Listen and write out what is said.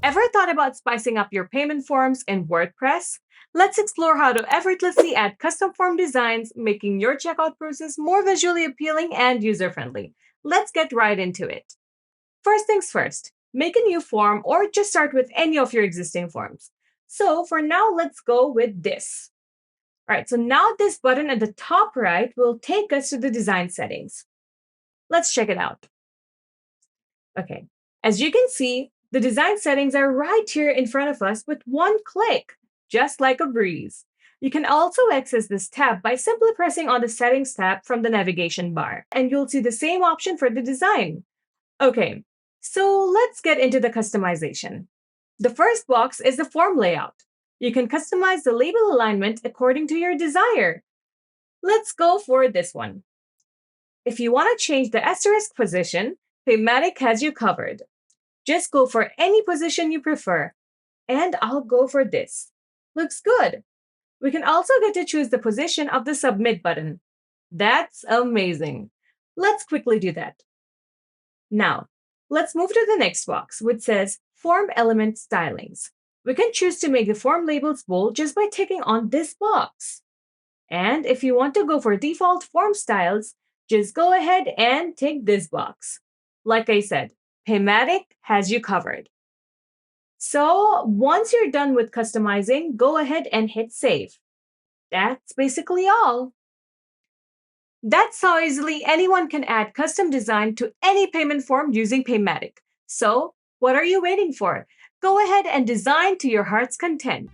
Ever thought about spicing up your payment forms in WordPress? Let's explore how to effortlessly add custom form designs, making your checkout process more visually appealing and user-friendly. Let's get right into it. First things first, make a new form or just start with any of your existing forms. So for now, let's go with this. All right, so now this button at the top right will take us to the design settings. Let's check it out. Okay, as you can see, the design settings are right here in front of us with one click, just like a breeze. You can also access this tab by simply pressing on the Settings tab from the navigation bar, and you'll see the same option for the design. Okay, so let's get into the customization. The first box is the form layout. You can customize the label alignment according to your desire. Let's go for this one. If you want to change the asterisk position, Paymattic has you covered. Just go for any position you prefer. And I'll go for this. Looks good. We can also get to choose the position of the submit button. That's amazing. Let's quickly do that. Now, let's move to the next box, which says Form Element Stylings. We can choose to make the form labels bold just by ticking on this box. And if you want to go for default form styles, just go ahead and tick this box. Like I said, Paymattic has you covered. So once you're done with customizing, go ahead and hit save. That's basically all. That's how easily anyone can add custom design to any payment form using Paymattic. So what are you waiting for? Go ahead and design to your heart's content.